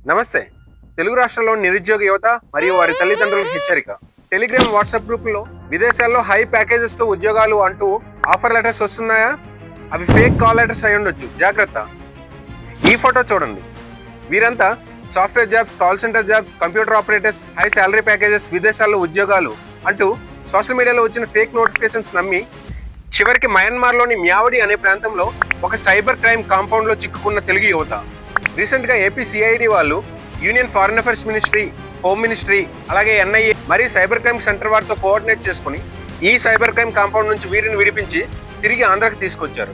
నమస్తే. తెలుగు రాష్ట్రాల్లో నిరుద్యోగ యువత మరియు వారి తల్లిదండ్రులకు హెచ్చరిక. టెలిగ్రామ్, వాట్సాప్ గ్రూపుల్లో విదేశాల్లో హై ప్యాకేజెస్తో ఉద్యోగాలు అంటూ ఆఫర్ లెటర్స్ వస్తున్నాయా? అవి ఫేక్ కాల్ లెటర్స్ అయి ఉండొచ్చు, జాగ్రత్త. ఈ ఫోటో చూడండి. వీరంతా software jobs, call centre jobs, computer operators, high salary packages, విదేశాల్లో ఉద్యోగాలు అంటూ సోషల్ మీడియాలో వచ్చిన ఫేక్ నోటిఫికేషన్స్ నమ్మి చివరికి మయన్మార్లోని మ్యావడి అనే ప్రాంతంలో ఒక సైబర్ క్రైమ్ కాంపౌండ్లో చిక్కుకున్న తెలుగు యువత. రీసెంట్గా ఏపీ సిఐడి వాళ్ళు union foreign affairs ministry, home ministry, అలాగే ఎన్ఐఏ మరియు సైబర్ క్రైమ్ సెంటర్ వారితో కోఆర్డినేట్ చేసుకుని ఈ సైబర్ క్రైమ్ కాంపౌండ్ నుంచి వీరిని విడిపించి తిరిగి ఆంధ్రాకి తీసుకొచ్చారు.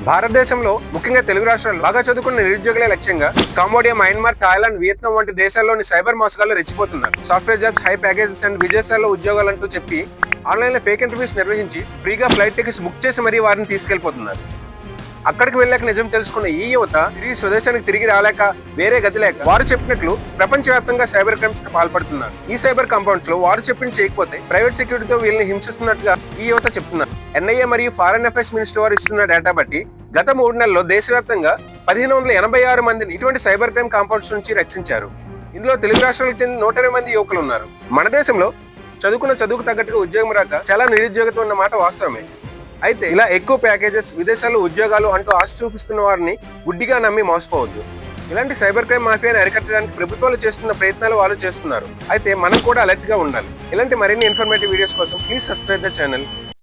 భారతదేశంలో ముఖ్యంగా తెలుగు రాష్ట్రాల్లో బాగా చదువుకున్న నిరుద్యోగులే లక్ష్యంగా కంబోడియా, మయన్మార్, థాయిలాండ్, వియత్నాం వంటి దేశాల్లోని సైబర్ మోసగాళ్ళు రెచ్చిపోతున్నారు. Software jobs, high packages and విదేశాల్లో ఉద్యోగాలు అంటూ చెప్పి ఆన్లైన్లో ఫేక్ ఇంటర్వ్యూస్ నిర్వహించి ఫ్రీగా ఫ్లైట్ టికెట్స్ బుక్ చేసి మరీ వారిని తీసుకెళ్లిపోతున్నారు. అక్కడికి వెళ్ళాక నిజం తెలుసుకున్న ఈ యువత తిరిగి స్వదేశానికి తిరిగి రాలేక వేరే గతి లేక వారు చెప్పినట్లు ప్రపంచవ్యాప్తంగా సైబర్ క్రైమ్స్ కి పాల్పడుతున్నారు. ఈ సైబర్ కాంపౌండ్స్ లో వారు చెప్పింది చేయకపోతే ప్రైవేట్ సెక్యూరిటీతో వీళ్ళని హింసిస్తున్నట్టుగా ఈ యువత చెప్తున్నారు. ఎన్ఐఏ మరియు ఫారిన్ అఫైర్స్ మినిస్టర్ వారు ఇస్తున్న డేటా బట్టి గత 3 నెలల్లో దేశవ్యాప్తంగా 1586 మందిని ఇటువంటి సైబర్ క్రైమ్ కాంపౌండ్స్ నుంచి రక్షించారు. ఇందులో తెలుగు రాష్ట్రాలకు చెందిన 120 మంది యువకులు ఉన్నారు. మన దేశంలో చదువుకు తగ్గట్టుగా ఉద్యోగం రాక చాలా నిరుద్యోగత ఉన్న మాట వాస్తవమే. అయితే ఇలా ఎక్కువ ప్యాకేజెస్, విదేశాల్లో ఉద్యోగాలు అంటూ ఆశ చూపిస్తున్న వారిని గుడ్డిగా నమ్మి మోసపోవద్దు. ఇలాంటి సైబర్ క్రైమ్ మాఫియాని అరికట్టడానికి ప్రభుత్వాలు చేస్తున్న ప్రయత్నాలు వాళ్ళు చేస్తున్నారు. అయితే మనం కూడా అలర్ట్ గా ఉండాలి. ఇలాంటి మరిన్ని ఇన్ఫర్మేటివ్ వీడియోస్ కోసం ప్లీజ్ సబ్స్క్రైబ్ ద ఛానల్.